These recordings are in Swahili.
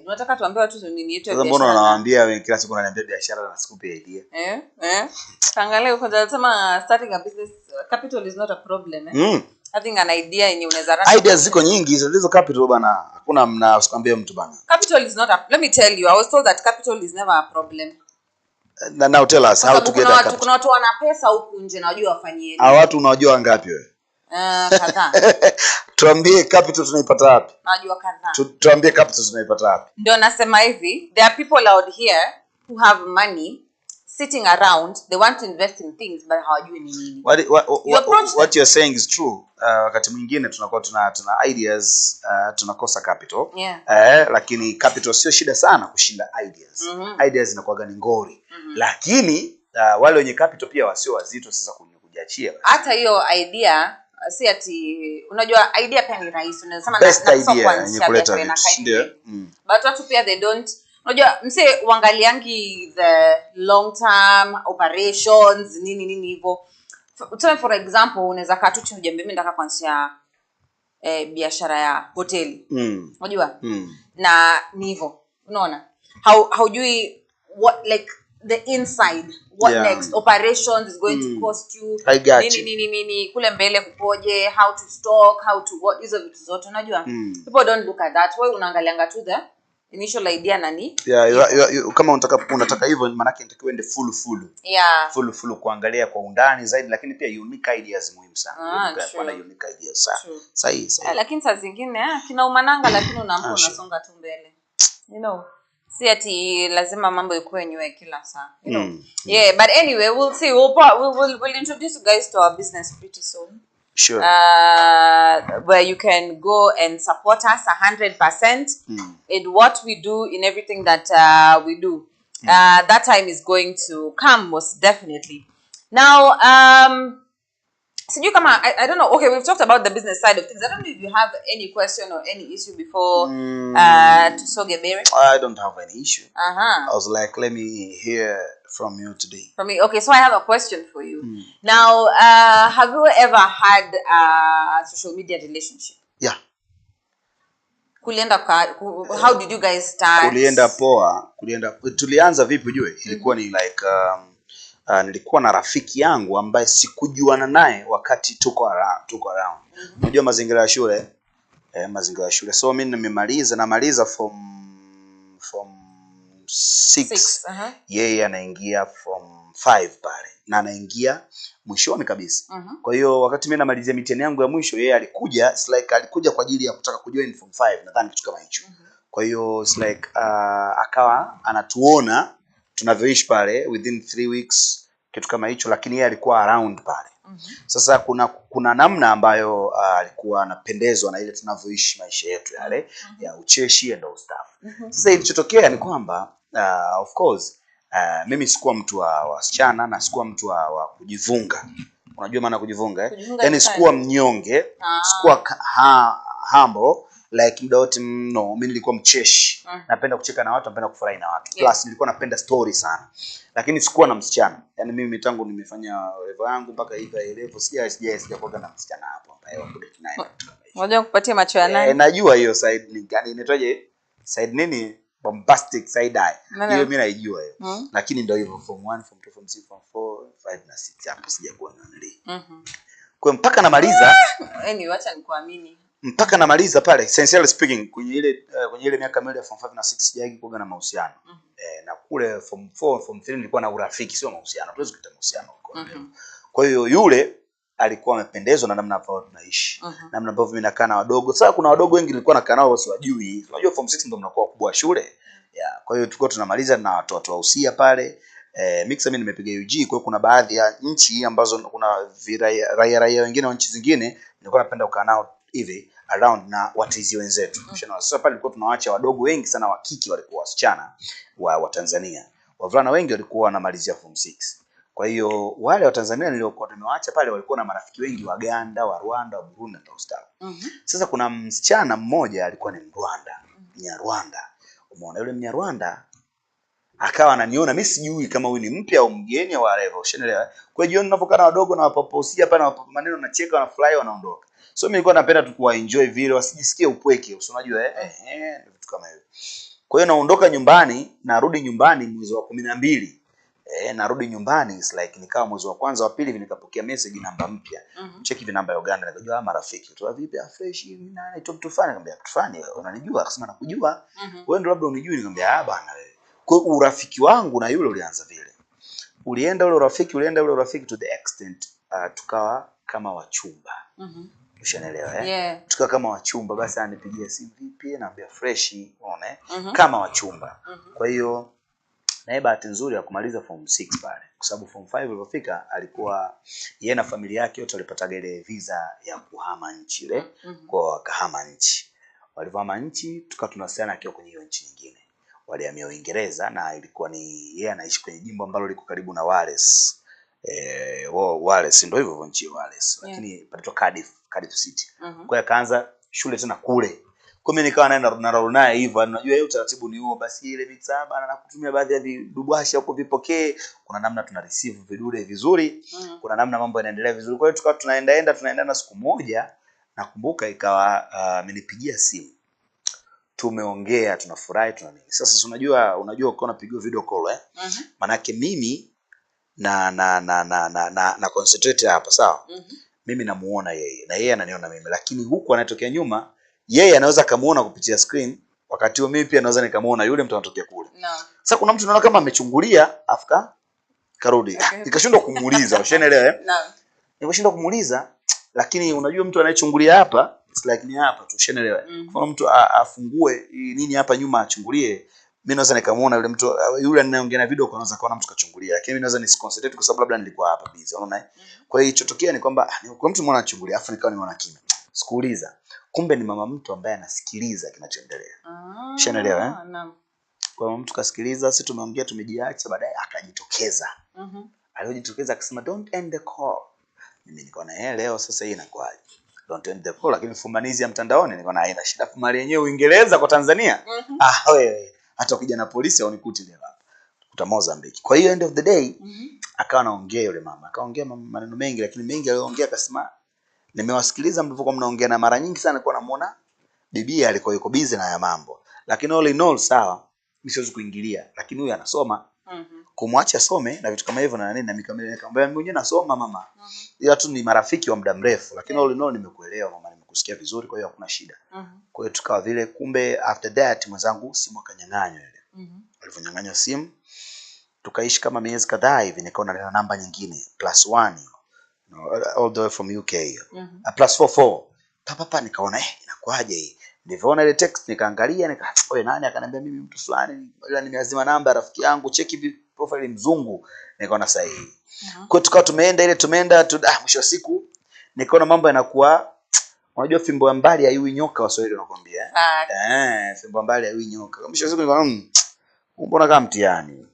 Unataka tuambie watu nini yetu ya biashara? Sasa mbona unawaambia wewe kila siku unaniambia biashara na sikupi idea? Angalia uko nasema starting a business capital is not a problem having an idea yenye unaweza run. Ideas ziko nyingi hizo capital bana. Hakuna mnakwambia mtu bana. Capital is not a, let me tell you, I was told that capital is never a problem. Now tell us how to get that capital. Kuna watu wana pesa huku nje na wajua wafanyie nini. Hao watu unajua ngapi wewe? Kadhaa. Tuambie capital tunaipata wapi? Najua kadhaa. Tuambie capital tunaipata wapi? Ndio nasema hivi, there are people out here who have money sitting around, they want to invest in things but hawajui ni nini. What you're saying is true. Wakati mwingine tunakuwa tuna ideas, tunakosa capital. Lakini capital sio shida sana kushinda ideas. Ideas zinakuwa ni ngori. Lakini wale wenye capital pia wasio wazito sasa kujiachia. Hata hiyo idea si ati unajua idea pia ni rahisi, unasema na kuleta but watu pia they don't, unajua mse uangaliangi the long term operations nini hivyo. For example unaweza kaa tu chini ujembe mimi nataka kuanzia biashara ya hoteli, unajua na ni hivyo, unaona haujui what like the inside what next operations is going to cost you, nini kule mbele kupoje, how to stock, how to what, hizo vitu zote unajua. People don't look at that. Wewe unaangalianga tu the initial idea nani. Kama unataka hivyo maana yake inatakiwa ende full kuangalia kwa undani zaidi, lakini pia unique ideas muhimu sana. Kwa unique ideas sahihi. Lakini saa zingine kina umananga lakini unaamka unasonga tu mbele, you know. Si ati lazima mambo ikuwe nywe kila saa, you know. But anyway, we'll see. We'll introduce you guys to our business pretty soon. Sure. Where you can go and support us 100% in what we do, in everything that we do. That time is going to come most definitely. Now, I don't know. Okay, we've talked about the business side of things. I don't know if you have any question or any issue before to Sogebere. I don't have any issue. I was like, let me hear from you today. From me, okay. So I have a question for you. Now, have you ever had a social media relationship? Yeah. How did you guys start? Kulienda poa. Tulianza vipi ujue? Ilikuwa ni like nilikuwa na rafiki yangu ambaye sikujuana naye wakati tuko around. Unajua mazingira ya shule? Mazingira ya shule. So mimi namaliza form 6. Yeye anaingia form 5 pale. Na anaingia mwishoni kabisa. Kwa hiyo wakati mimi namalizia mitihani yangu ya mwisho, yeye alikuja kwa ajili ya kutaka kujoin form 5, nadhani kitu kama hicho. Kwa hiyo it's like akawa anatuona tunavyoishi pale within 3 weeks, kitu kama hicho, lakini yeye alikuwa around pale. Sasa kuna namna ambayo alikuwa anapendezwa na ile tunavyoishi maisha yetu yale ya ucheshi and all stuff. Sasa ilichotokea ni kwamba of course mimi sikuwa mtu wa wasichana na sikuwa mtu wa kujivunga. Unajua maana kujivunga Yaani sikuwa mnyonge, sikuwa humble like muda wote mimi nilikuwa mcheshi. Napenda kucheka na watu, napenda kufurahi na watu. Plus nilikuwa napenda story sana. Lakini sikuwa na msichana. Yaani mimi tangu nimefanya level yangu mpaka hivi level sijakuwa na msichana hapo ambaye wako naye. Unajua kupatia macho ya nani? Najua hiyo side ni gani inaitwaje? Side nini? Bombastic side eye. Hiyo mimi naijua hiyo. Lakini ndio hivyo form 1, form 2, form 3, form 4, 5 na 6 hapo sijakuwa na nili. Kwa mpaka namaliza. Acha nikuamini. Mpaka namaliza pale, sincerely speaking, kwenye ile miaka miwili ya form 5 na 6 sijawahi kuwa na mahusiano. Na kule form 4, form 3 nilikuwa na urafiki, sio mahusiano. Tuwezi kuita mahusiano huko. Kwa hiyo yule alikuwa amependezwa na namna ambavyo tunaishi. Namna ambavyo mimi nakaa na wadogo. Sasa kuna wadogo wengi nilikuwa nakaa nao wasiwajui. Unajua form 6 ndio mnakuwa kubwa shule. Kwa hiyo tulikuwa tunamaliza na watu wahusia pale. Mixa mimi nimepiga UG, kwa hiyo kuna baadhi ya nchi ambazo kuna raia wengine wa nchi zingine nilikuwa napenda kukaa nao hivi around na watizi wenzetu. Sasa pale tulikuwa tunawaacha wadogo wengi sana wa kiki walikuwa wasichana wa Tanzania. Wavulana wengi walikuwa wanamalizia form 6. Kwa hiyo wale wa Tanzania niliokuwa tumewaacha pale walikuwa na marafiki wengi wa Uganda, wa Rwanda, wa Burundi na Australia. Sasa kuna msichana mmoja alikuwa ni Mnyarwanda. Umeona yule Mnyarwanda akawa ananiona mimi sijui kama huyu ni mpya au mgeni au whatever. Ushaelewa? Kwa hiyo ninapokaa na wadogo na wapaposia hapa na maneno na cheka na fly wanaondoka. So mimi nilikuwa napenda tu kuwa enjoy vile wasijisikie upweke. Unajua vitu kama hivyo. Kwa hiyo naondoka nyumbani, narudi nyumbani mwezi wa 12. Narudi nyumbani it's like nikawa mwezi wa kwanza wa pili nikapokea message namba mpya. Check hivi namba ya Uganda, nikajua marafiki. Tu vipi fresh na top tufani, nikamwambia tufani unanijua? Akasema nakujua. Wewe ndio labda unijui? Nikamwambia bana wewe. Kwa hiyo urafiki wangu na yule ulianza vile. Ulienda ule urafiki to the extent tukawa kama wachumba. Ushanielewa Yeah. Tukawa kama wachumba, basi anipigia simu vipi, naambia fresh, unaona kama wachumba. Kwa hiyo na bahati nzuri ya kumaliza form 6 pale, kwa sababu form 5 ilipofika alikuwa yeye na familia yake wote walipata ile visa ya kuhama nchi ile. Kwa wakahama nchi. Walivyohama nchi tukawa tunawasiliana akiwa kwenye hiyo nchi nyingine. Walihamia Uingereza na ilikuwa ni yeye anaishi kwenye jimbo ambalo liko karibu na Wales. Wales ndio hivyo nchi Wales, lakini panaitwa Cardiff City. Kwa hiyo akaanza shule tena kule. Kwa mimi nikawa naenda naye hivyo, unajua yeye utaratibu ni huo, basi ile mitsaba na kutumia baadhi ya vidubwasha huko vipokee, kuna namna tuna receive vidude vizuri, kuna namna mambo yanaendelea vizuri. Kwa hiyo tukawa tunaenda na siku moja nakumbuka ikawa amenipigia simu. Tumeongea, tunafurahi, tuna nini. Sasa unajua uko unapigiwa video call maana yake mimi na concentrate hapa, sawa? Mimi namuona yeye na yeye ananiona mimi, lakini huku anatokea nyuma yeye anaweza kumuona kupitia screen, wakati huo mimi pia naweza nikamuona yule mtu anatokea kule. Sasa kuna mtu naona kama amechungulia afka karudi. Nikashindwa kumuuliza, ushaelewa Nikashindwa kumuuliza, lakini unajua mtu anayechungulia hapa it's like ni hapa tu, ushaelewa Kwa mtu afungue nini hapa nyuma achungulie, mimi naweza nikamuona yule mtu yule anayeongea na video, anaweza kaona mtu kachungulia, lakini mimi naweza nisiconcentrate kwa sababu labda nilikuwa hapa busy, unaona Kwa hiyo ilichotokea ni kwamba kwa mtu mmoja anachungulia afu nikawa nimeona kimya. Sikuuliza. Kumbe ni mama mtu ambaye anasikiliza kinachoendelea. Ushaelewa Naam. Kwa mtu kasikiliza, sisi tumeongea tumejiacha, baadaye akajitokeza. Alijitokeza akasema don't end the call. Mimi nikaona leo sasa hii inakuaje? Don't end the call, lakini fumanizi ya mtandaoni nikaona haina shida. Fumali yenyewe Uingereza kwa Tanzania. Wewe hata ukija na polisi au nikuti leo hapa. Kuta Mozambique. Kwa hiyo end of the day akawa anaongea yule mama. Akaongea maneno mengi, lakini mengi aliyoongea akasema nimewasikiliza mlivyokuwa mnaongea, na mara nyingi sana nilikuwa namuona bibi alikuwa yuko busy na ya mambo. Lakini all in all sawa, mimi siwezi kuingilia, lakini huyu anasoma. Kumwacha some na vitu kama hivyo na nini, na nikamwambia mimi mwenyewe nasoma mama. Ila tu ni marafiki wa muda mrefu, lakini all in all nimekuelewa mama, nimekusikia vizuri, kwa hiyo hakuna shida. Kwa hiyo tukawa vile. Kumbe after that mwenzangu simu akanyang'anywa ile. Alivyonyang'anywa simu tukaishi kama miezi kadhaa hivi, nikaona na namba nyingine +1 all the way from UK. +44. Papa nikaona inakuaje hii? Niliona ile text nikaangalia, wewe nani? Akaniambia mimi mtu fulani, ila nimeazima namba rafiki yangu, check hivi profile mzungu. Nikaona sahihi. Kwa hiyo tumeenda mwisho wa siku nikaona mambo yanakuwa, unajua fimbo ya mbali haiui nyoka, Waswahili wanakuambia. Fimbo ya mbali haiui nyoka. Mwisho wa siku nikaona mbona kama mtihani.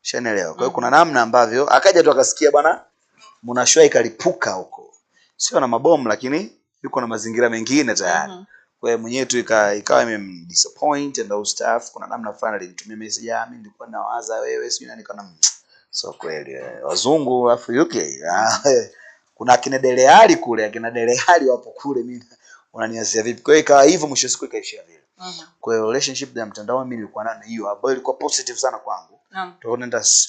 Ushaelewa? Kwa hiyo kuna namna ambavyo akaja tu akasikia bwana Mnashua ikalipuka huko. Sio na mabomu, lakini yuko na mazingira mengine tayari. Kwa hiyo mwenyewe tu ikawa imemdisappoint and all stuff. Kuna namna fulani alinitumia message, mimi nilikuwa nawaza wewe sio nani, kana so kweli wazungu afu UK. Kuna akina Deleali kule, akina Deleali wapo kule, mimi unaniazia vipi? Kwa hiyo ikawa hivyo, mwisho siku ikaishia vile. Kwa hiyo relationship ya mtandao mimi nilikuwa nayo hiyo, ambayo ilikuwa positive sana kwangu.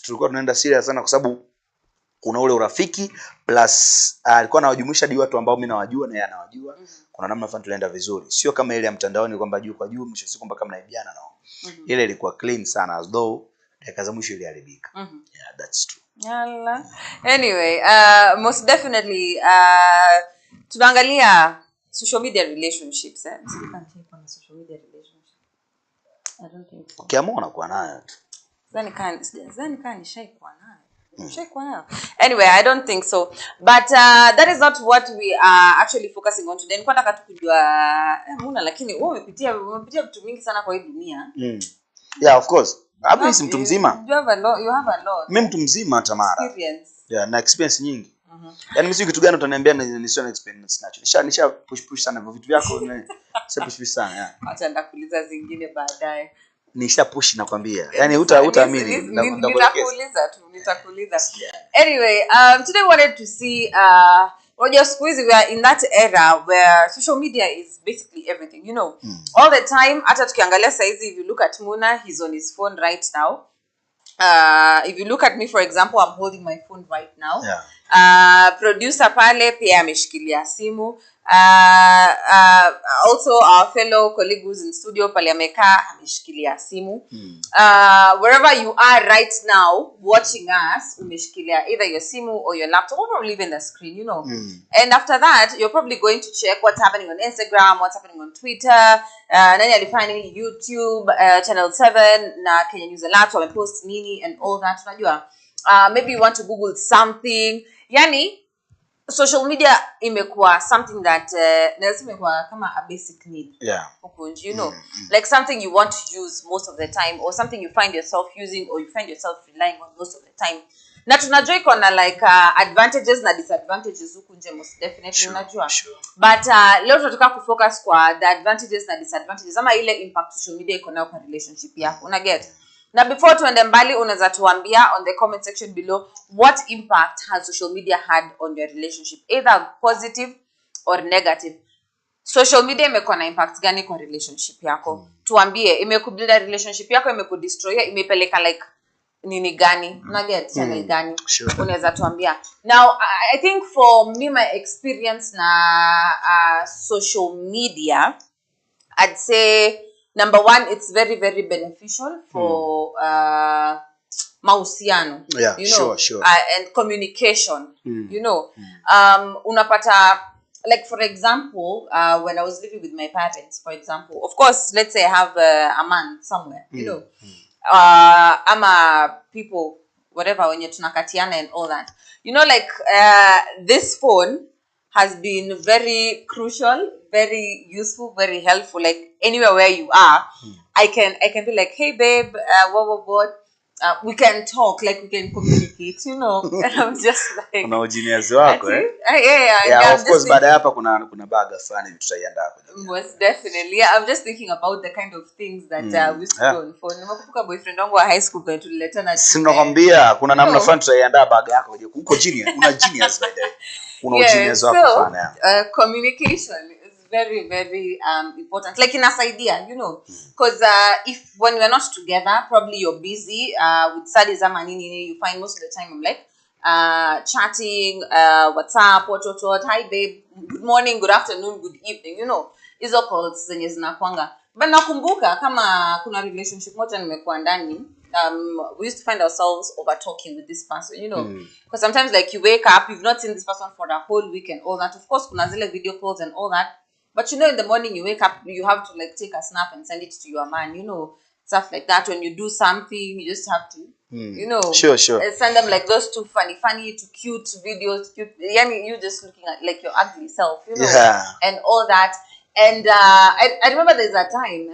Tulikuwa tunaenda serious sana kwa sababu kuna ule urafiki plus alikuwa anawajumuisha hadi watu ambao mimi nawajua na yeye anawajua. Kuna namna fulani tulienda vizuri. Sio kama ile ya mtandaoni kwamba juu kwa juu mwisho siku mpaka mnaibiana nao. Ile ilikuwa clean sana, as though dakika za mwisho iliharibika. Yeah, that's true. Yalla. Anyway, most definitely tunaangalia social media relationships. You can't take on a social media relationship. I don't think so. Ukiamua unakuwa nayo tu. Zani kan nishaikuwa nayo. Anyway, I don't think so. But that is not what we are actually focusing on today. Nilikuwa nataka tukujua Muna, lakini wewe umepitia vitu mingi sana kwa hii dunia. Yeah, of course. Hapo si mtu mzima. You have a lot. Mimi mtu mzima Tamara. Experience. Yeah, na experience nyingi. Yaani mimi si kitu gani utaniambia nisio na experience nacho. Nisha push sana hivyo vitu vyako, nisha push sana. Yeah. Acha ndakuuliza zingine baadaye. Nisha push nakwambia. Yaani utaamini. Nitakuuliza. Anyway, today we wanted to see Roger squeeze, we are in that era where social media is basically everything, you know. All the time, hata tukiangalia saizi, if you look at Muna, he's on his phone right now. If you look at me, for example, I'm holding my phone right now. Producer pale pia ameshikilia simu. Also our fellow colleague who's in studio pale amekaa ameshikilia simu. Wherever you are right now watching us, umeshikilia either your simu or your laptop or probably even the screen, you know. And after that, you're probably going to check what's happening on Instagram, what's happening on Twitter, nani alifanya nini YouTube, Channel 7 na Kenya News Alert wamepost nini and all that, unajua. Maybe you want to Google something. Yani social media imekuwa something that nasema imekuwa kama a basic need. You know, like something you want to use most of the time, or something you find yourself using, or you find yourself relying on most of the time. Na tunajua iko na like advantages na disadvantages huku nje most definitely, unajua. But leo tunataka kufocus kwa the advantages na disadvantages ama ile impact social media iko nayo kwa relationship yako, una get. Now, before tuende mbali, unaweza tuambia on the comment section below what impact has social media had on your relationship, either positive or negative. Social media imekuwa na impact gani kwa relationship yako? Tuambie, imekubuild relationship yako, imekudestroy, imepeleka like nini gani? Unaget channel gani? Unaweza tuambia. Now, I think for me, my experience na social media, I'd say number one, it's very, very beneficial for mahusiano, you know, and communication, you know. Unapata, like for example, when I was living with my parents, for example, of course, let's say I have a man somewhere, you know, ama people, whatever, when you're tunakatiana and all that, you know, like this phone has been very crucial, very useful, very helpful. Like anywhere where you are, I can be like, hey babe, what? We can talk, like we can communicate, you know. And I'm just like, kuna genius wako yeah, of course baada hapa kuna baga fulani tutaiandaa kwa most definitely. Yeah, I'm just thinking about the kind of things that we used to do on phone. Nimekumbuka boyfriend wangu wa high school kwa tuliletana sinakwambia kuna namna fulani tutaiandaa baga yako uko genius, una genius by the way. Una genius wako fulani. Communication is very, very important, like in us idea, you know, because if when we're not together, probably you're busy with studies ama nini, you find most of the time I'm like chatting, WhatsApp, what, hi babe, good morning, good afternoon, good evening, you know, hizo calls zenye zinakuanga. But nakumbuka kama kuna relationship moja nimekuwa ndani, we used to find ourselves over talking with this person, you know, because sometimes like you wake up, you've not seen this person for the whole week and all that. Of course kuna zile video calls and all that, but you know, in the morning you wake up, you have to like take a snap and send it to your man, you know, stuff like that. When you do something, you just have to, you know, sure send them like those two funny to cute videos, you just looking at like your ugly self, you know, and all that. And I remember there's a time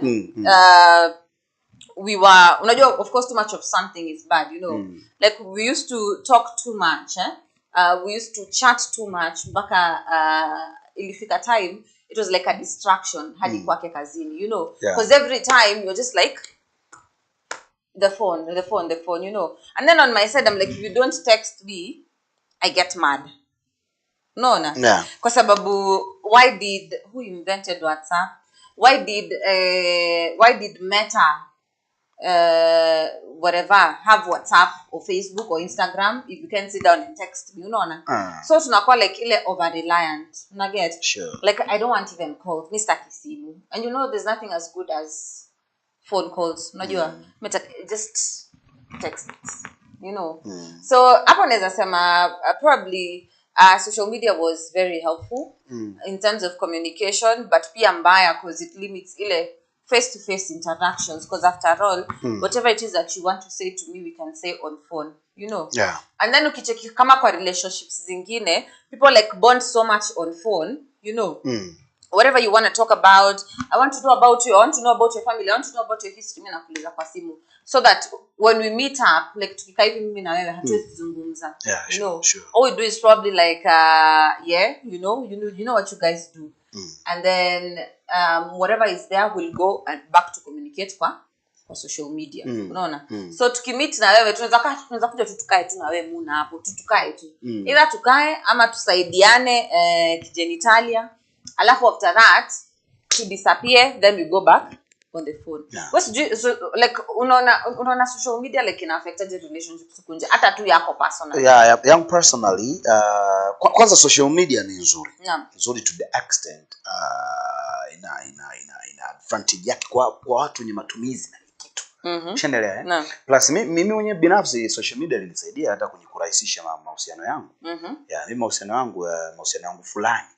we were, unajua, of course too much of something is bad, you know, like we used to talk too much, we used to chat too much mpaka ilifika time it was like a distraction hadi kwake kazini, you know, because every time you're just like the phone, you know. And then on my side I'm like, if you don't text me I get mad. No, kwa sababu who invented WhatsApp? Why did Meta whatever have WhatsApp or Facebook or Instagram if you can sit down and text me, you know? So tunakuwa like ile over reliant, unaget? Like I don't want even calls, Mr. Kisimu, and you know there's nothing as good as phone calls, unajua? Just text, you know. So hapo naweza sema probably social media was very helpful in terms of communication, but pia mbaya because it limits ile face-to-face interactions, because after all, whatever it is that you want to say to me, we can say on phone, you know. And then ukicheki kama kwa relationships zingine, people like bond so much on phone, you know. Whatever you want to talk about, I want to know about you, I want to know about your family, I want to know about your history, mimi nakuuliza kwa simu, so that when we meet up, like tukikaa hivi mimi na wewe hatuwezi kuzungumza, you know. All we do is probably like you know what you guys do, and then whatever is there will go and back to communicate kwa kwa social media. Unaona? So tukimeet na wewe tunaweza kuja tukae tu na wewe Muna hapo, tukae tu. Either tukae ama tusaidiane kigenitalia. Alafu after that to disappear, then we go back on the phone. So, like unaona social media like ina affect the relationships kunje hata tu yako personally. Young personally kwanza social media ni nzuri. Nzuri to the extent ina advantage yake kwa watu wenye matumizi na kitu. Ushaendelea Plus mimi mwenyewe binafsi social media ilinisaidia hata kwenye kurahisisha mahusiano yangu. Mimi mahusiano yangu fulani.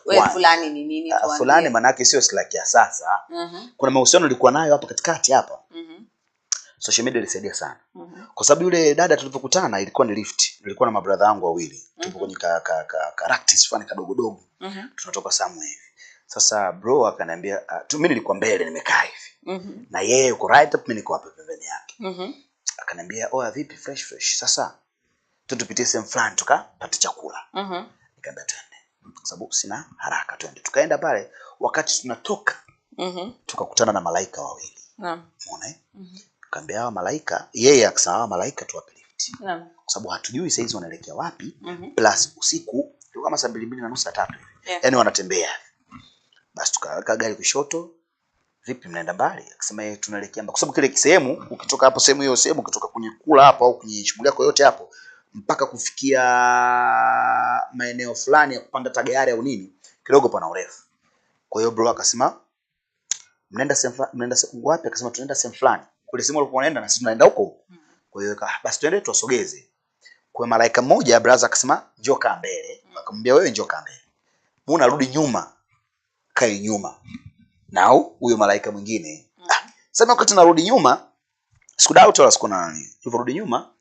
Wewe fulani ni nini tuambie? Fulani maana yake sio slack ya sasa. Kuna mahusiano nilikuwa nayo hapa katikati hapa. Social media ilisaidia sana. Kwa sababu yule dada tulipokutana ilikuwa ni lift. Nilikuwa na mabrother wangu wawili. Tupo kwenye characters fani kadogo. Tunatoka somewhere hivi. Sasa bro akaniambia mimi nilikuwa mbele nimekaa hivi. Na yeye yuko right up, mimi niko hapa pembeni yake. Akaniambia oya vipi fresh. Sasa tupitie sehemu fulani tukapata chakula. Nikamwambia twende. Kwa sababu sina haraka, twende. Tukaenda pale, wakati tunatoka tukakutana na malaika wawili. Unaona? Nikamwambia hawa malaika, yeye akasema hawa malaika tuwape lift. Kwa sababu hatujui saa hizo wanaelekea wapi. Plus usiku ndio kama saa 2:30 hivi. Yaani wanatembea. Basi tukaweka gari kushoto. Vipi mnaenda mbali? Akasema yeye tunaelekea mbali. Kwa sababu kile sehemu ukitoka hapo sehemu ukitoka kwenye kula hapo au kwenye shughuli yako yote hapo mpaka kufikia maeneo fulani ya kupanda tagayari au nini kidogo pana urefu. Kwa hiyo bro akasema mnaenda wapi? Akasema tunaenda sehemu fulani. Kule sehemu walipoenda na sisi tunaenda huko. Kwa hiyo basi twende tuwasogeze. Kwa malaika mmoja brother akasema njoo kaa mbele. Akamwambia wewe njoo kaa mbele. Muna rudi nyuma. Kae nyuma. Nao huyo malaika mwingine. Sasa wakati narudi nyuma sikudoubt wala sikuna nani. Niliporudi nyuma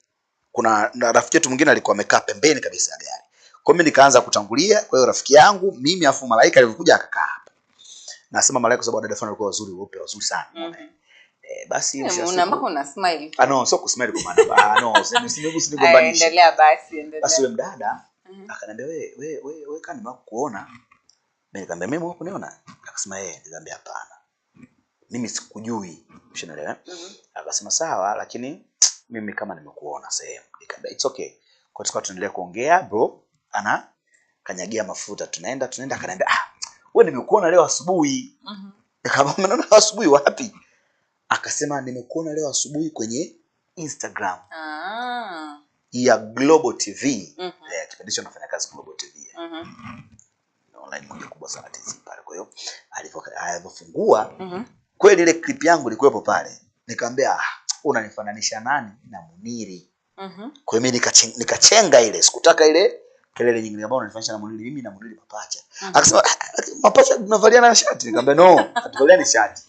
kuna rafiki yetu mwingine alikuwa amekaa pembeni kabisa ya gari. Kwa mimi nikaanza kutangulia, kwa hiyo rafiki yangu mimi afu malaika alikuja akakaa hapa. Nasema malaika kwa sababu dada fulani alikuwa wazuri sana. Basi una smile. No, sio kusmile kwa maana. No, usinigombanishe. Endelea basi. Basi yule mdada akaniambia wewe kani nimekuona. Mimi nikamwambia mimi hapo niona. Akasema nikamwambia hapana. Mimi sikujui. Ushaelewa? Akasema sawa lakini mimi kama nimekuona sehemu. Nikamwambia it's okay. Kwa sababu tunaendelea kuongea bro ana kanyagia mafuta tunaenda akaniambia wewe nimekuona leo asubuhi. Nikamwambia unaona asubuhi wapi? Akasema nimekuona leo asubuhi kwenye Instagram. Ya Global TV. Kipindi hicho nafanya kazi Global TV. Online moja kubwa sana TV pale. Kwa hiyo alipofungua kweli ile clip yangu ilikuwepo pale. Nikamwambia unanifananisha nani na Muniri? Kwa hiyo mimi nikachenga ile. Sikutaka ile kelele nyingine ambayo unanifananisha na Muniri. Mimi na Muniri mapacha. Akasema mapacha tunavaliana na shati. Nikamwambia no, hatuvaliani shati.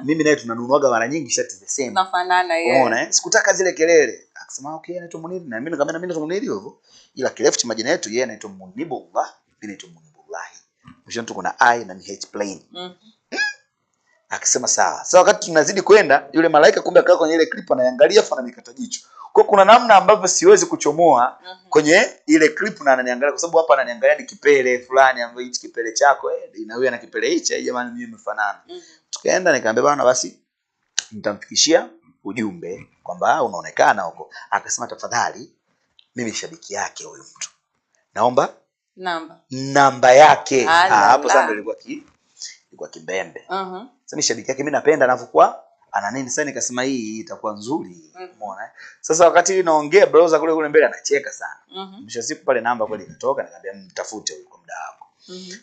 Mimi naye tunanunuaga mara nyingi shati the same. Tunafanana yeye. Unaona sikutaka zile kelele. Akasema okay anaitwa Muniri na mimi nikamwambia na mimi naitwa Muniri hivyo. Ila kileft majina yetu yeye anaitwa Munibullah, mimi naitwa Munibullah. Mwisho tuko na I na ni H plain. Akisema sawa. Sasa wakati tunazidi kwenda yule malaika kumbe akakaa kwenye ile clip anaangalia afa ananikata jicho. Kwa kuna namna ambavyo siwezi kuchomoa kwenye ile clip na ananiangalia kwa sababu hapa ananiangalia ni kipele fulani ambacho hichi kipele chako na huyu ana kipele hichi jamani mimi mmefanana. Tukaenda nikamwambia bwana basi nitamfikishia ujumbe kwamba unaonekana huko. Akasema tafadhali mimi shabiki yake huyu mtu. Naomba namba yake. Hapo sasa ndio ilikuwa kimbembe. Sasa shabiki yake mimi napenda anapokuwa ana nini sasa nikasema hii itakuwa nzuri. Umeona? Sasa wakati naongea browser kule mbele anacheka sana. Mwisho siku pale namba kweli ikatoka nikamwambia mtafute huyo kwa muda wako.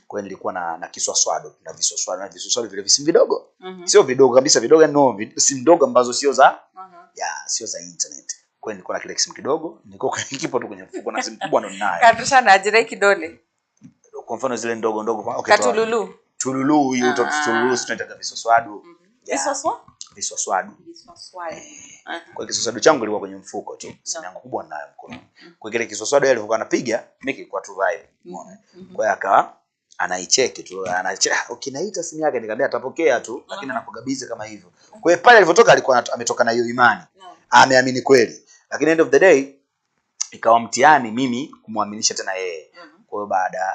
Kwa hiyo nilikuwa na kiswaswado na viswaswado vile visimu vidogo. Sio vidogo kabisa vidogo no simu ndogo ambazo sio za sio za internet. Kwa hiyo nilikuwa na kile simu kidogo nilikuwa kipo tu kwenye mfuko na simu kubwa ndo ninayo. Katusha na ajira kidole. Kwa mfano zile ndogo okay. Tululu hiyo tululu tunataka viswaswado. Viswaswado. Kwa kiswaswado changu kilikuwa kwenye mfuko tu. Simu yangu kubwa ninayo mkono. Kwa kile kiswaswado yeye alikuwa anapiga, mimi kilikuwa tu vibe. Umeona? Kwa hiyo akawa anaicheki tu, ukinaita simu yake nikamwambia atapokea tu, lakini anakugabiza kama hivyo. Kwa hiyo pale alipotoka alikuwa ametoka na hiyo imani. Ameamini kweli. Lakini end of the day ikawa mtihani mimi kumwaminisha tena yeye. Kwa hiyo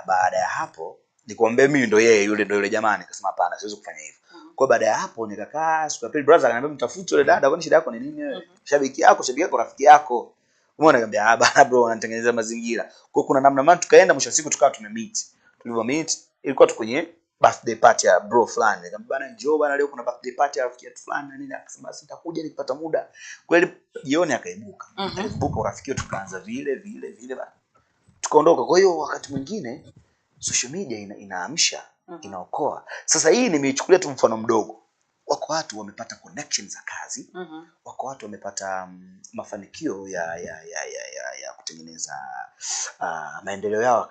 baada ya hapo nikwambia mimi ndo yeye yule jamani akasema hapana siwezi kufanya hivyo. Kwa baada ya hapo nikakaa, siku ya pili brother akaniambia mtafute yule dada, kwani shida yako ni nini wewe? Shabiki yako rafiki yako. Umeona, nikamwambia bana bro, unatengeneza mazingira. Kwa kuna namna maana tukaenda, mwisho wa siku tukawa tumemeet. Tulivyo meet ilikuwa tu kwenye birthday party ya bro fulani. Nikamwambia bana njoo bana, leo kuna birthday party ya rafiki yetu fulani na nini. Akasema basi nitakuja nikipata muda. Kweli jioni akaibuka. Akaibuka urafiki wetu tukaanza vile bana. Tukaondoka. Kwa hiyo wakati mwingine social media inaamsha, inaokoa. Sasa hii nimeichukulia tu mfano mdogo. Wako watu wamepata connections za kazi. Wako watu wamepata mafanikio ya kutengeneza maendeleo yao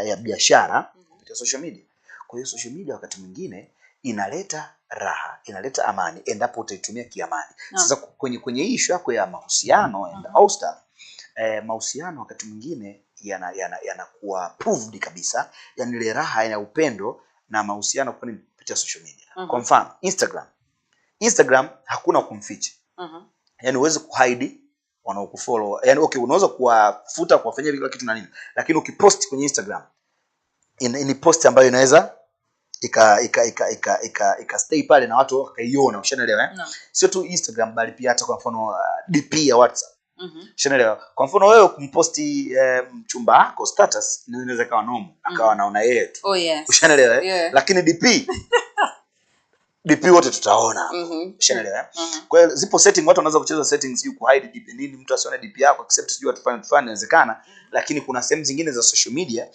ya biashara kupitia social media. Kwa hiyo social media wakati mwingine inaleta raha, inaleta amani endapo utaitumia kiamani. Sasa kwenye issue yako ya mahusiano and all stuff, mahusiano wakati mwingine yanakuwa proved kabisa, yani ile raha ya upendo na mahusiano kwa kupitia social media. Kwa mfano Instagram hakuna kumficha. Yani uweze kuhide wanaokufollow. Yani okay, unaweza kuwafuta, kuwafanyia kila kitu na nini, lakini ukipost kwenye Instagram ni post ambayo inaweza ika stay pale na watu wakaiona, ushanaelewa Sio tu Instagram bali pia hata kwa mfano DP ya WhatsApp. Ushanaelewa? Kwa mfano wewe kumposti mchumba wako status inaweza kawa normal, akawa anaona yeye tu. Ushanaelewa Lakini DP wote tutaona. Ushanaelewa Kwa hiyo zipo setting, watu wanaweza kucheza settings ku hide DP nini, mtu asione DP yako except sijui watu fulani inawezekana, lakini kuna sehemu zingine za social media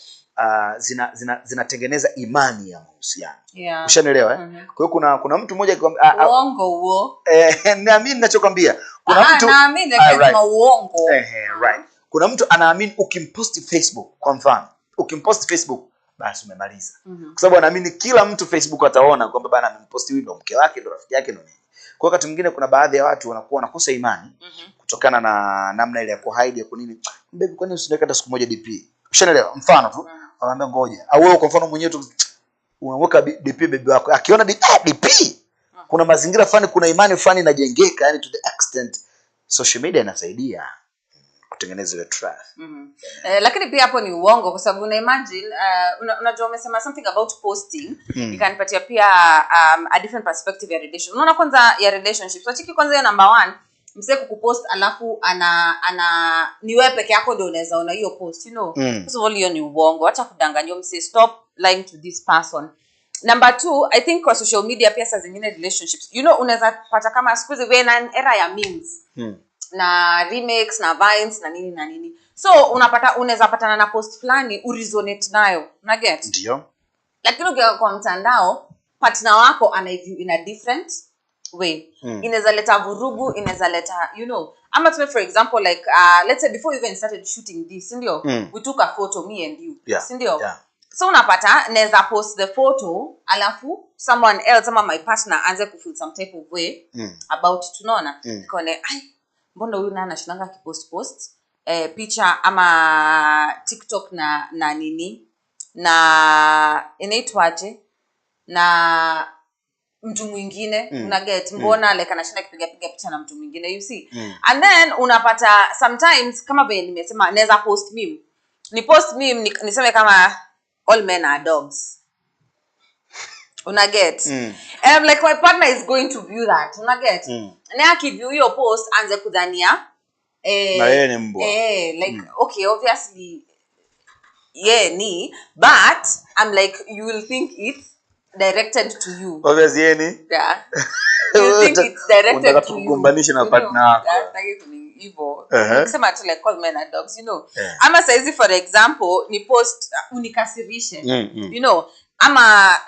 zinatengeneza imani ya mahusiano. Ushanaelewa Kwa hiyo kuna mtu mmoja uongo huo. Naamini ninachokwambia. Kuna mtu naamini kama uongo. Right. Kuna mtu anaamini ukimpost Facebook, kwa mfano ukimpost Facebook basi umemaliza. Kwa sababu anaamini kila mtu Facebook ataona kwamba bana amemposti huyu ndo mke wake, ndo rafiki yake, ndo nini. Kwa wakati mwingine kuna baadhi ya watu wanakosa imani kutokana na namna ile ya kuhide ya kunini. Baby, kwani usiweke hata siku moja DP? Ushanaelewa? Mfano tu anaambia ngoja. Au wewe kwa mfano mwenyewe tu unaweka DP baby wako. Akiona DP kuna mazingira fulani, kuna imani fulani inajengeka, yani to the extent social media inasaidia kutengeneza ile trust. Lakini pia hapo ni uongo, kwa sababu una imagine unajua umesema something about posting, ikanipatia pia a different perspective ya relation. Unaona kwanza ya relationship. So chiki kwanza ya number 1, msee kukupost alafu ni wewe peke yako ndio unaweza ona hiyo post, First of all hiyo ni uongo. Acha kudanganywa, msee, stop lying to this person. Number 2, I think kwa social media pia saa zingine relationships, unaweza pata kama siku hizi wewe na era ya memes. Na remix na vines na nini. So unaweza patana na post fulani uresonate nayo. Una get? Ndio. Lakini ukiwa kwa mtandao, partner wako anaview in a different way. Inaweza leta vurugu, inaweza leta, ama tume for example like let's say before we even started shooting this, ndio? We took a photo, me and you. Ndio? So unapata naweza post the photo alafu someone else ama my partner anze to feel some type of way about it, unaona? Kone mbona huyu na anashindanga kipost picha ama TikTok na nini na inaitwaje na mtu mwingine, una get? Mbona like anashinda kipiga picha na mtu mwingine, you see? And then unapata sometimes kama vile nimesema naweza post meme. Ni post meme niseme kama all men are dogs. Una get? And I'm like, my partner is going to view that. Una get? Na akiview hiyo post anze kudhania na yeye ni mbwa. Like okay, obviously but I'm like, you will think it's directed to you. Obviously yeye you think it's directed to you. Kukumbanisha na partner wako. Hivyo. Nikisema tu like all men are dogs, Ama saizi for example ni post unikasirishe. Ama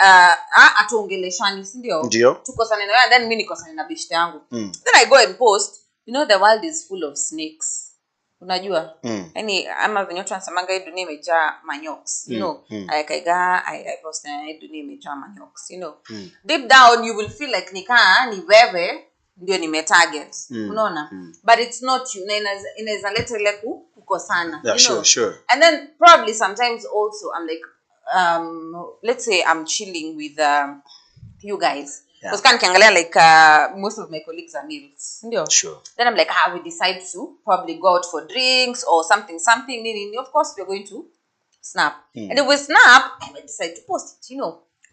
atuongeleshani, si ndio? Tukosane na wewe and then mimi nikosane na beshte yangu. Then I go and post, the world is full of snakes. Unajua? Yaani ama venye watu wanasemanga hii dunia imejaa manyoks, Ayakaiga I post na hii dunia imejaa manyoks, Deep down you will feel like ni wewe ndio nimetarget. Unaona? But it's not you. Inaweza leta ile kukosana, Sure. And then probably sometimes also I'm like let's say I'm chilling with you guys, because can kiangalia like most of my colleagues are males, ndio? Sure. Then I'm like we decide to probably go out for drinks or something Of course we're going to snap. And if we snap, I will decide to post it,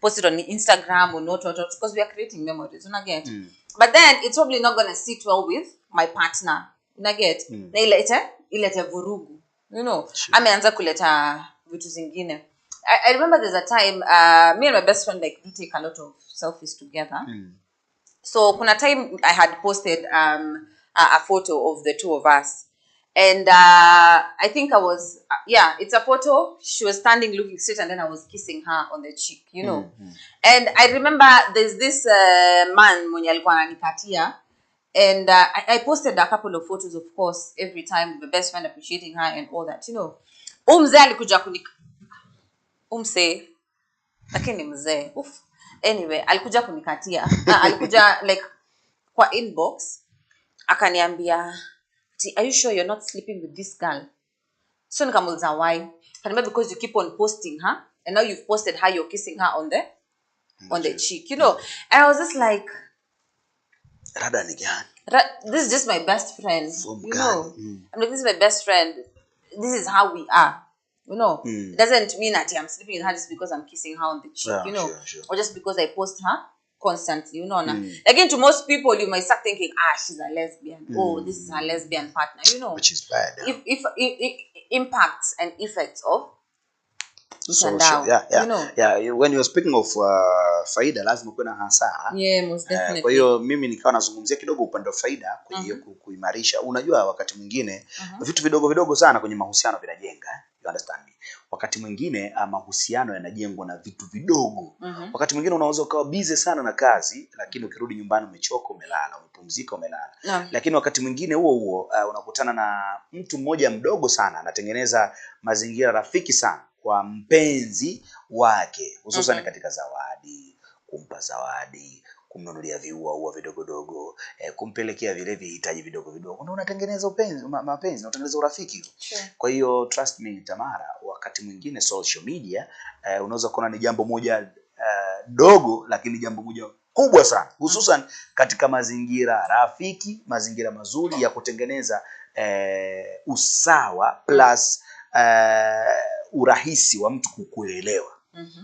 post it on Instagram or not, because we are creating memories, you know, get. But then it's probably not gonna sit well with my partner, you know, get. Na ilete vurugu, you know. Ameanza kuleta vitu zingine. I remember there's a time me and my best friend like we take a lot of selfies together. So kuna time I had posted a photo of the two of us, and I think I was it's a photo. She was standing looking straight, and then I was kissing her on the cheek, you know. And I remember there's this man mwenye alikuwa ananikatia, and I posted a couple of photos, of course, every time with my best friend appreciating her and all that, you know. Umze alikuja umse lakini mzee anyway alikuja kunikatia alikuja like kwa inbox akaniambia, are you sure you're not sleeping with this girl? So nikamuuliza why. Kanambia because you keep on posting her, and now you've posted her, you're kissing her on the cheek, you know. And I was just like, this is just my best friend, you know. I'm like, this is my best friend, this is how we are, you know. It doesn't mean that I'm sleeping with her just because I'm kissing her on the cheek, you know, sure. Or just because I post her constantly, you know. Again, to most people, you might start thinking, she's a lesbian. Oh, this is her lesbian partner, you know. Which is bad. If impacts and effects of social, you know. When you're speaking of faida, lazima kuwe na hasara. Yeah, most definitely. Kwa hiyo mimi nikawa nazungumzia kidogo upande wa faida kwenye kuimarisha. Unajua wakati mwingine vitu vidogo vidogo sana kwenye mahusiano vinajenga, you understand me. Wakati mwingine mahusiano yanajengwa na vitu vidogo. Wakati mwingine unaweza ukawa busy sana na kazi, lakini ukirudi nyumbani umechoka, umelala, umepumzika, umelala. Lakini wakati mwingine huo unakutana na mtu mmoja mdogo sana anatengeneza mazingira rafiki sana kwa mpenzi wake, hususan katika zawadi, kumpa zawadi, kumnunulia viua vidogo dogo, kumpelekea vile vihitaji vidogo vidogo. Na unatengeneza upenzi, mapenzi, unatengeneza urafiki. Kwa hiyo trust me Tamara, wakati mwingine social media unaweza kuona ni jambo moja dogo, lakini jambo moja kubwa sana, hususan katika mazingira rafiki, mazingira mazuri ya kutengeneza usawa plus urahisi wa mtu kukuelewa.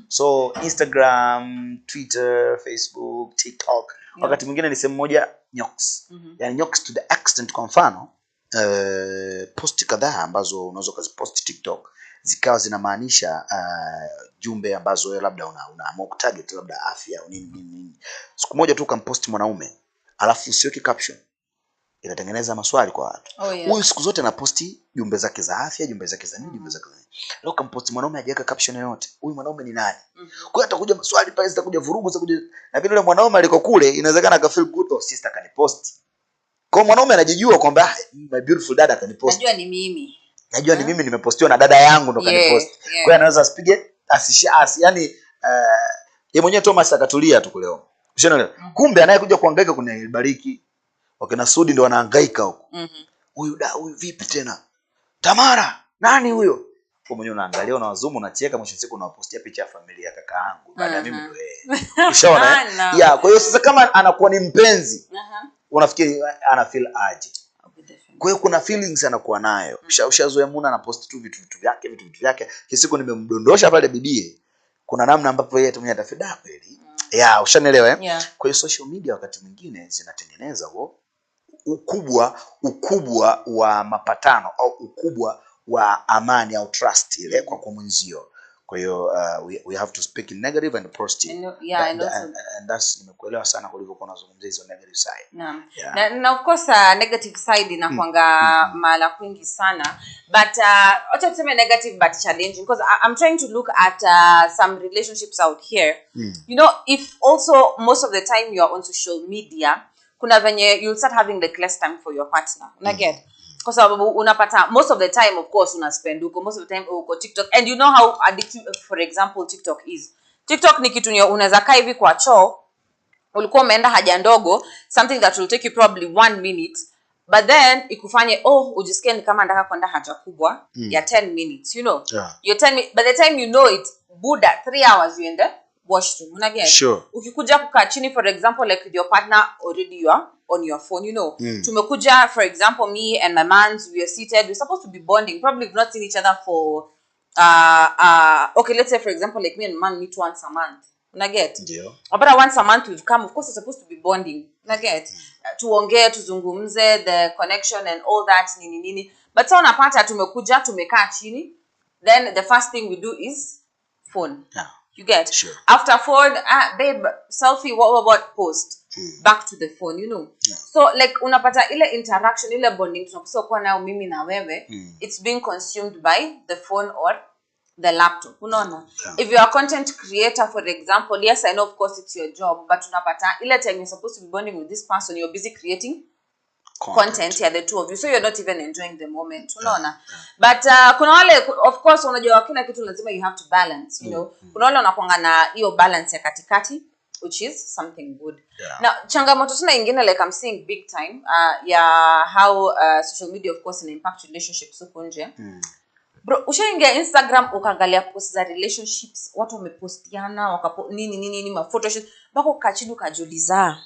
So Instagram, Twitter, Facebook, TikTok, wakati mwingine ni sehemu moja nyoks. Yani nyoks to the extent, kwa mfano post kadhaa ambazo unaweza kuzipost TikTok zikawa zinamaanisha jumbe ambazo wewe labda unaamua kutarget labda afya au nini. Siku moja tu ukampost mwanaume alafu usiweke caption, inatengeneza maswali kwa watu. Huyu siku zote anaposti jumbe zake za afya, jumbe zake za nini, jumbe zake za nini. Leo kamposti mwanaume hajaweka caption yoyote. Huyu mwanaume ni nani? Kwa hiyo atakuja maswali pale, zitakuja vurugu, zitakuja. Lakini yule mwanaume aliko kule inawezekana aka feel good, sister kanipost. Kwa mwanaume anajijua kwamba my beautiful dada kanipost. Najua ni mimi. Najua ni mimi nimepostiwa na dada yangu ndo kanipost. Kwa hiyo anaweza asipige yani yeye mwenyewe Thomas akatulia tu kule. Ushaelewa? Kumbe anayekuja kuhangaika kunibariki wakina Sudi ndo wanahangaika huko. Huyu vipi tena? Tamara, nani huyo? Kwa mwenyewe unaangalia, unawazumu, unacheka, mwisho siku unapostia picha ya familia kakaangu. Baada mimi ndo ushaona? Kwa hiyo sasa kama anakuwa ni mpenzi, unafikiri ana feel aje? Kwa hiyo kuna feelings anakuwa nayo. Ushazoea Muna anapost tu vitu vyake. Kisiku nimemdondosha pale bibie. Kuna namna ambapo yeye mwenyewe atafida kweli. Ushanielewa Kwa hiyo social media wakati mwingine zinatengeneza ukubwa wa mapatano au ukubwa wa amani au trust ile kwa mwenzio. Kwa hiyo we have to speak in negative and positive. And that's nimekuelewa sana kulivyokuwa unazungumzia hizo negative side. Na of course negative side inakuanga mala kwingi sana, but acha tuseme negative but challenging, because I'm trying to look at some relationships out here. You know, if also most of the time you are on social media, kuna venye you'll start having like less time for your partner. Unaget? Kwa sababu unapata most of the time, of course, unaspend uko most of the time uko TikTok, and you know how addictive, for example, TikTok is. TikTok ni kitu unaweza kaa hivi kwa choo, ulikuwa umeenda haja ndogo, something that will take you probably 1 minute, but then ikufanye ujisikie ni kama nataka kwenda haja kubwa ya 10 minutes, you know. Your 10 minutes, by the time you know it, Buddha 3 hours you in the washroom. Unaget? Sure. Ukikuja kukaa chini, for example, like with your partner, already you are on your phone, you know. Tumekuja, for example, me and my mans, we are seated, we're supposed to be bonding. Probably we've not seen each other for okay, let's say for example, like me and man meet once a month. Una get? Ndio. But once a month we've come, of course it's supposed to be bonding. Una get? Tuongee, tuzungumze, the connection and all that nini. But so unapata tumekuja, tumekaa chini, then the first thing we do is phone. Yeah. You get? Sure. After phone, babe, selfie, what post? Back to the phone, you know. Yeah. So like unapata ile interaction, ile bonding tunakuwa kwa nao mimi na wewe, it's being consumed by the phone or the laptop. Unaona? Yeah. If you are a content creator, for example, yes, I know of course it's your job, but unapata ile time you're supposed to be bonding with this person, you're busy creating content the two of you, so you're not even enjoying the moment. Unaona? But kuna wale, of course unajua kila kitu lazima you have to balance, you know. Kuna wale wanakuanga na hiyo balance ya katikati, which is something good. Now changamoto tena ingine like I'm seeing big time how social media of course impact relationships huko nje. Bro, ushaingia Instagram ukaangalia post za relationships, watu wamepostiana nini ma photoshoot, bako kachini ukajiuliza,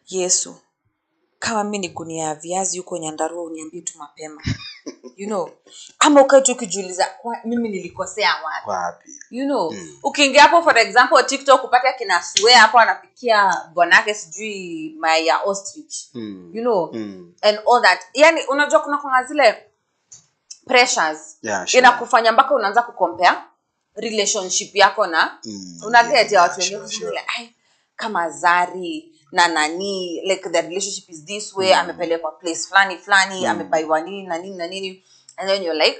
Yesu, kama mimi ni gunia viazi yuko Nyandarua uniambie tu mapema. You know, ama ukaje kujiuliza mimi nilikosea wapi? You know, ukiingia hapo for example TikTok upate kina swear hapo anapikia bwanake sijui mayai ya ostrich. You know, and all that. Yani unajua kuna zile pressures. Yeah, sure. Inakufanya mpaka unaanza kucompare relationship yako na unaget ya watu wengine kama Zari na nani, like the relationship is this way, amepelekwa place flani, amebaiwa nini na nini, and then you're like,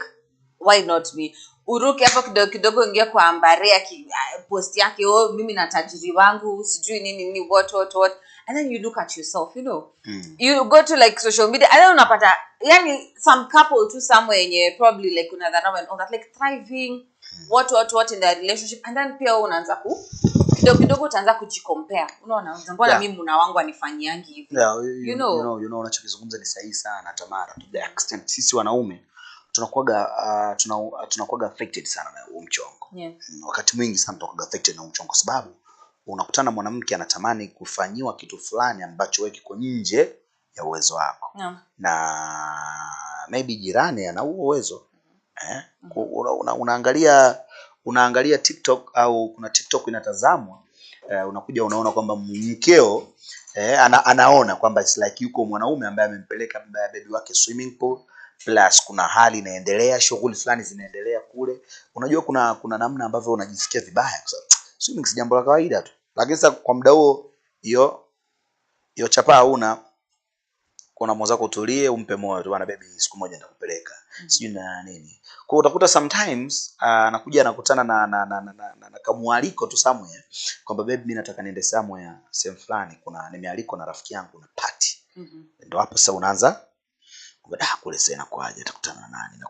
why not me? Uruki hapo kidogo ingia kwa Ambarea post yake, mimi na tajiri wangu sijui nini what, and then you look at yourself, you know. You go to like social media and then unapata yani some couple to somewhere yenye probably like unadharau and all that, like thriving what in their relationship, and then pia unaanza kidogo utaanza kujicompare. Unaona, mbona mimi muna wangu anifanyiangi hivi? You know unachokizungumza ni sahihi sana Tamara. To the extent sisi wanaume tunakuwa affected sana na mchongo. Wakati mwingi sana tunakuwa affected na mchongo sababu unakutana mwanamke anatamani kufanyiwa kitu fulani ambacho wewe kiko nje ya uwezo wako. Na maybe jirani ana huo uwezo. Unaangalia TikTok au kuna TikTok inatazamwa, unakuja unaona kwamba mkeo anaona kwamba it's like yuko mwanaume ambaye amempeleka baby wake swimming pool, plus kuna hali inaendelea, shughuli fulani zinaendelea kule. Unajua kuna namna ambavyo unajisikia vibaya kwa sababu swimming si jambo la kawaida tu. Lakini sasa kwa muda huo hiyo chapa kuna mwenzako utulie, umpe moyo tu, bwana baby siku moja nitakupeleka sijui na nini. Kwa utakuta sometimes anakuja anakutana na kamwaliko tu somewhere kwamba baby mimi nataka niende somewhere sehemu fulani, kuna nimealikwa na rafiki yangu na party. Ndio hapo sasa unaanza kule sasa inakuaje, atakutana na nani na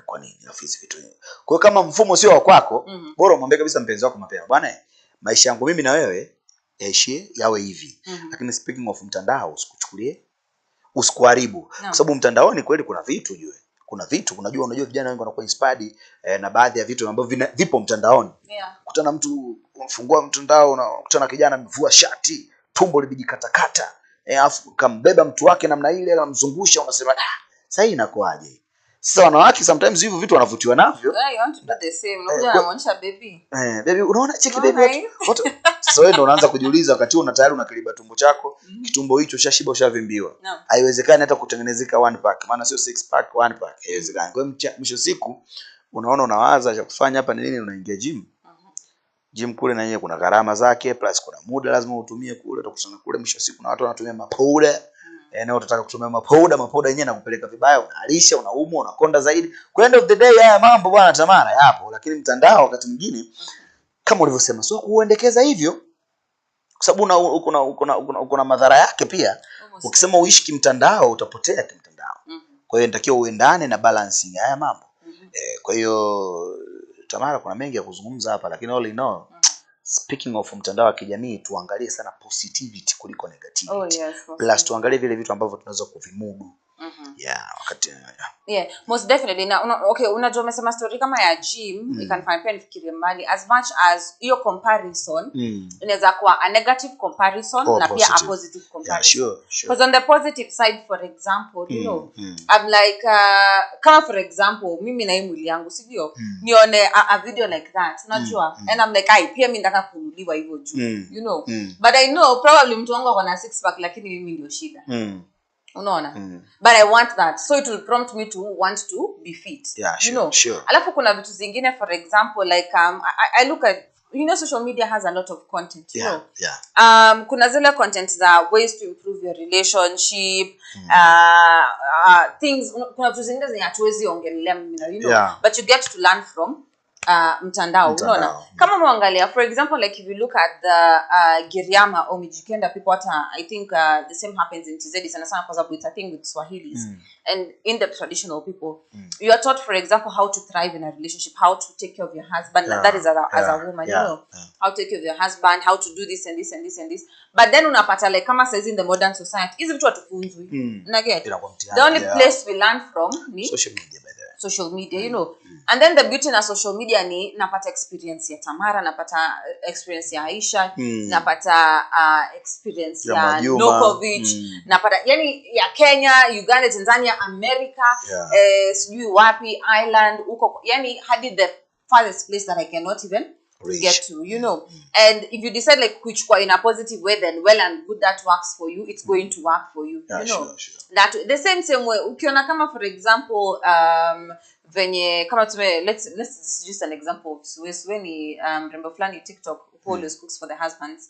kwa nini nafizi vitu hivi. Kwa hiyo kama mfumo sio wa kwako, bora umwambie kabisa mpenzi wako mapema, bwana maisha yangu mimi na wewe yaishie yawe hivi. Lakini speaking of mtandao, usikuharibu. Kwa sababu mtandaoni kweli kuna vitu kuna vitu unajua vijana wengi wanakuwa inspired na baadhi ya vitu ambavyo vipo mtandaoni. Kutana mtu unafungua mtandao unakutana kijana amevua shati, tumbo libijikatakata, alafu kambeba mtu wake namna ile anamzungusha, unasema sasa hii inakuaje? Sasa wanawake sometimes hivyo vitu wanavutiwa navyo. You want to do the same. Unakuja anaonyesha baby. Baby unaona cheki baby what? Sasa wewe ndio unaanza kujiuliza wakati una tayari unakiliba tumbo chako, kitumbo hicho ushashiba ushavimbiwa. Haiwezekani hata kutengenezeka one pack, maana sio six pack, one pack. Haiwezekani. Kwa hiyo mwisho siku unaona unawaza cha kufanya hapa ni nini, unaingia gym. Gym kule na yeye kuna gharama zake, plus kuna muda lazima utumie kule, utakusana kule mwisho siku na watu wanatumia mapowder. Na utataka kutumia mapowder yenyewe na kupeleka vibaya, unalisha, unaumwa, unakonda zaidi. Kwa end of the day haya mambo bwana Tamara yapo, lakini mtandao wakati mwingine kama ulivyosema sio kuendekeza hivyo, kwa sababu kuna madhara yake pia. Ukisema uishi kimtandao utapotea kimtandao. Kwa hiyo inatakiwa uendane na balancing haya mambo. Kwa hiyo Tamara kuna mengi ya kuzungumza hapa, lakini all in all speaking of mtandao wa kijamii, tuangalie sana positivity kuliko negativity. Plus tuangalie vile vitu ambavyo tunaweza kuvimudu Yeah, wakati yeah, most definitely. Now okay, unajua umesema story kama ya gym, you can find pen fikirie mbali as much as hiyo comparison inaweza kuwa a negative comparison na pia a positive comparison. Yeah, sure. Because on the positive side, for example, you know, I'm like kama for example mimi na mwili yangu sivyo nione a video like that unajua and I'm like pia mimi nataka kunuliwa hivyo juu you know but I know probably mtu wangu akona 6 pack lakini mimi ndio shida unaona but I want that, so it will prompt me to want to be fit, yeah, sure, you know sure. Alafu kuna vitu zingine, for example, like I look at, you know, social media has a lot of content, you know. Kuna zile content za ways to improve your relationship, things, kuna vitu zingine zenye hatuwezi ongelea mimi, you know, but you get to learn from mtandao, unaona. Kama muangalia, for example, like if you look at the Giriama or Mijikenda people, I think the same happens in TZ sana sana because it's a thing with Swahilis and in the traditional people. You are taught, for example, how to thrive in a relationship, how to take care of your husband, that is as a woman, you know, how to take care of your husband, how to do this and this and this and this. But then unapata like kama says in the modern society, hizi vitu hatufunzwi. The only place we learn from ni social media, by the way. Social media, you know. And then the beauty na social media ni napata experience ya Tamara, napata experience ya Aisha, napata experience ya Nokovic, napata yani ya Kenya, Uganda, Tanzania, America, sijui wapi, Ireland, uko, yani hadi the farthest place that I cannot even get to, you know. And if you decide like which in a positive way, then well and good, that works for you, it's going to work for you, you know. Sure. That the same way ukiona kama, for example, venye kama tume, let's use an example of Suweni remember flani TikTok who always cooks for the husbands,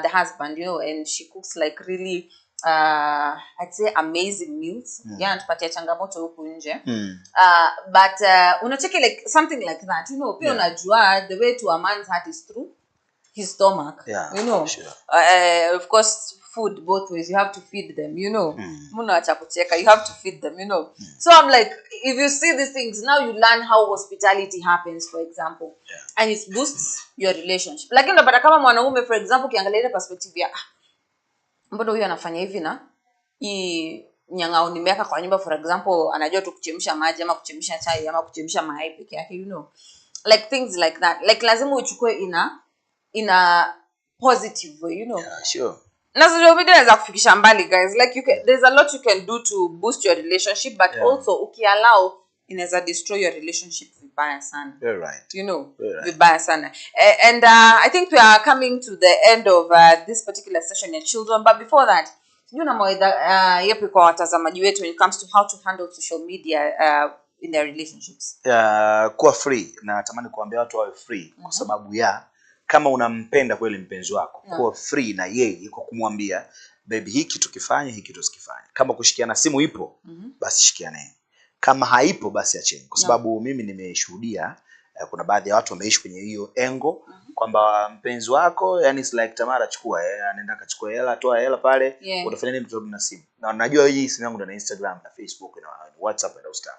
the husband, you know, and she cooks like really I'd say amazing meals. Tupatia changamoto huku nje. But unacheki like something like that, you know, pia unajua the way to a man's heart is through his stomach, you know. Sure. Of course, food both ways, you have to feed them, you know. You have to feed them, you know. So I'm like, if you see these things, now you learn how hospitality happens, for example, and it boosts your relationship. Like unapata kama mwanaume, for example, ukiangalia ile perspective ya mbona huyu anafanya hivi na nyang'ao nimeweka kwa nyumba, for example, anajua tu kuchemsha maji ama kuchemsha chai ama kuchemsha mayai peke yake, you know, like things like that. Like lazima uchukue in a positive way, you know. Sure. Na social media inaweza kufikisha mbali, guys. Like there's a lot you can do to boost your relationship, but also ukiallow inaweza destroy your relationship vibaya sana. You're right. You know, vibaya sana. And I think we are coming to the end of this particular session in children, but before that, you know, mawaidha yapi kwa watazamaji wetu when it comes to how to handle social media in their relationships? Kuwa free, na natamani kuambia watu wawe free kwa sababu kama unampenda kweli mpenzi wako, kuwa free na yeye kwa kumwambia baby, hiki tukifanye, hiki tusikifanye. Kama kushikiana simu ipo, basi shikiane. Kama haipo, basi acheni. Kwa sababu mimi nimeshuhudia kuna baadhi ya watu wameishi kwenye hiyo engo kwamba mpenzi wako, yani it's like Tamara, chukua anaenda akachukua hela, toa hela pale, utafanya nini mtoto na simu? Na najua hii simu yangu ndio na Instagram na Facebook na WhatsApp na stuff.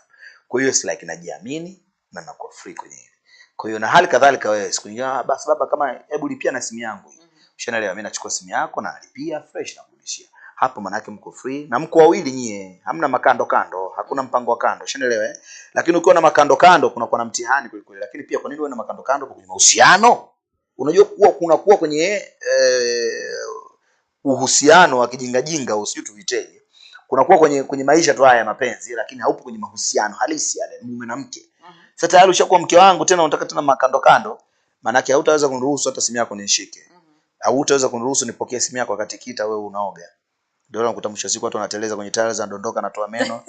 Kwa hiyo it's like najiamini na nakuwa free kwenye hiyo. Kwa hiyo na hali kadhalika wewe siku nyingine basi baba, kama hebu lipia na simu yangu hii. Ushaelewa, mimi nachukua simu yako na lipia fresh na kurudishia. Hapo maana yake mko free na mko wawili nyie. Hamna makando kando, hakuna mpango wa kando. Ushaelewa Lakini ukiwa na makando kando kuna kuwa na mtihani kweli kweli. Lakini pia kwa nini uwe na makando kando kwenye mahusiano? Unajua kuwa kwenye uhusiano wa kijinga usiju tuviteje. Kuna kuwa kwenye maisha tu haya mapenzi, lakini haupo kwenye mahusiano halisi yale mume na mke. Sasa tayari ushakuwa mke wangu, tena unataka tena makando kando, maana yake hautaweza kuniruhusu hata simu yako nishike. Au utaweza kuniruhusu nipokee simu yako wakati kita wewe unaoga. Ndio unakuta mwisho siku watu wanateleza kwenye tiles, anadondoka anatoa meno,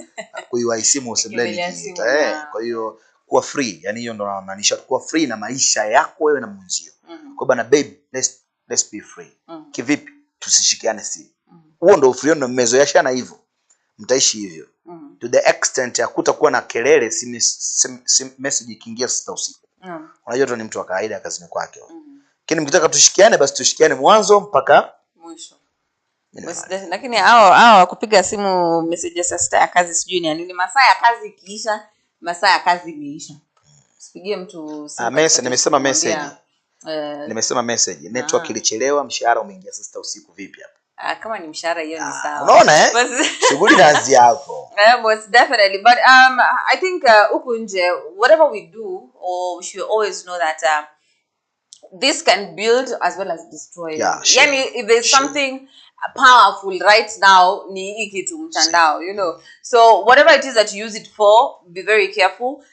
kuiwa simu usibleni kiita. Kwa hiyo kuwa free, yani hiyo ndio maanisha kuwa free na maisha yako wewe na mwenzio. Kwa bana baby, let's be free. Kivipi? Tusishikiane simu. Huo ndio free, ndio mmezoeshana hivyo. Mtaishi hivyo. To the extent ya kutakuwa na kelele, message ikiingia 6 usiku. Unajua tu ni mtu wa kawaida kazini kwake. Lakini mkitaka tushikiane, basi tushikiane mwanzo mpaka mwisho. Lakini hao kupiga simu messages ya kazi sijui ni nini, masaa ya kazi ikiisha, masaa ya kazi imeisha. Usipigie mtu simu. Nimesema message. Nimesema message. Network ilichelewa, mshahara umeingia 6 usiku, vipi hapo? Kama ni mshahara hiyo ni sawa. Unaona Shughuli inaanzia hapo. Most definitely. But I think ukunje, whatever we do, or we should always know that this can build as well as destroy. Yeah, sure. Yani, if there's Sure. something powerful right now, ni hiki tu mtandao, you know. So whatever it is that you use it for, be very careful.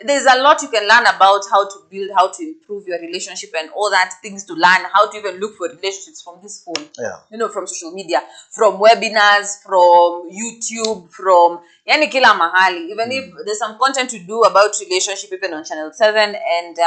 There's a lot you can learn about how to build, how to improve your relationship and all that things to learn, how to even look for relationships from this phone. Yeah. You know, from social media, from webinars, from YouTube, from yani kila mahali. Even if there's some content to do about relationship even on Channel 7 and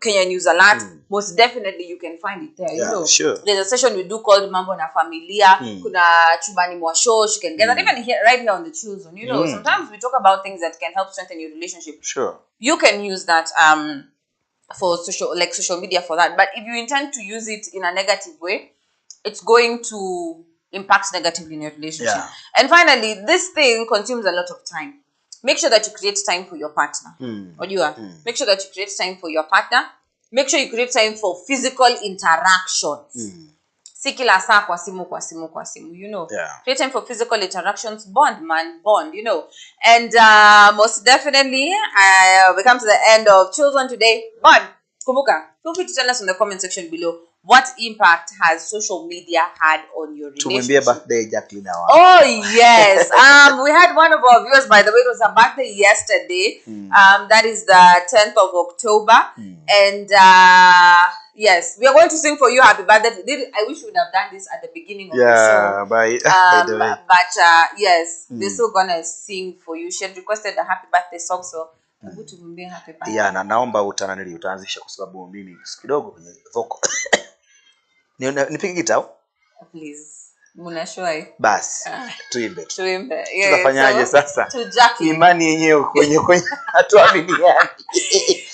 Kenya News Alert, most definitely you can find it there. Yeah, you know, sure. There's a session we do called Mambo na Familia. Kuna chumbani mwa shosh. You can get that even here, right here on the Chill Zone. You know, sometimes we talk about things that can help strengthen your relationship. Sure. You can use that for social media for that. But if you intend to use it in a negative way, it's going to impact negatively in your relationship. Yeah. And finally, this thing consumes a lot of time. Make sure that you create time for your partner. Make sure that you create time for your partner. Make sure you create time for physical interactions. Si kila saa kwa simu, you know. Yeah. Create time for physical interactions. Bond, you know. And most definitely, we come to the end of Children today. But, kumbuka, feel free to tell us in the comment section below what impact has social media had on your relationship. Tumwambie birthday Jacqueline now. Oh yes. We had one of our viewers, by the way, it was her birthday yesterday. That is the 10th of October. And yes, we are going to sing for you happy birthday. I wish we would have done this at the beginning of the show. By the way. But yes, we're still gonna sing for you. She had requested a happy birthday song, so happy birthday. Yeah, na naomba utaanzisha kwa sababu mimi kidogo kwenye vocal. Nipige gitaa? Please. Munashwai. Basi. Tuimbe. Yeah, tutafanyaje sasa? Imani yenyewe kwenye hatuaminiani.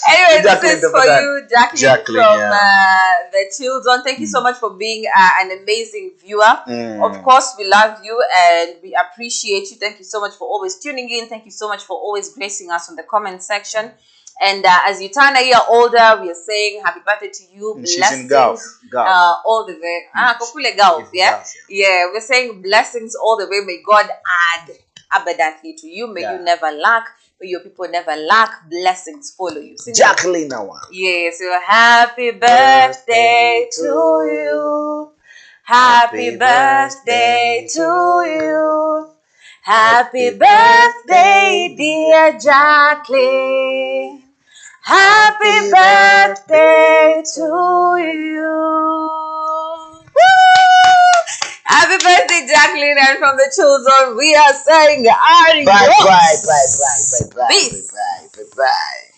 Anyway, this is for you, Jacqueline from the Chill Zone. Thank you so much for being an amazing viewer. Of course, we love you and we appreciate you. Thank you so much for always tuning in. Thank you so much for always gracing us on the comment section. And as you turn a year older, we are saying happy birthday to you. Blessings all the way. Kokule Gulf, yeah? Yeah, we're saying blessings all the way. May God add abundantly to you. May you never lack. May your people never lack. Blessings follow you. Jacqueline now. Yes, so happy birthday to you. Happy birthday to you. Happy birthday, dear Jacqueline. Happy birthday to you. Woo! Happy birthday, Jacqueline. And from the Chill Zone, we are saying, bye. Peace. Bye.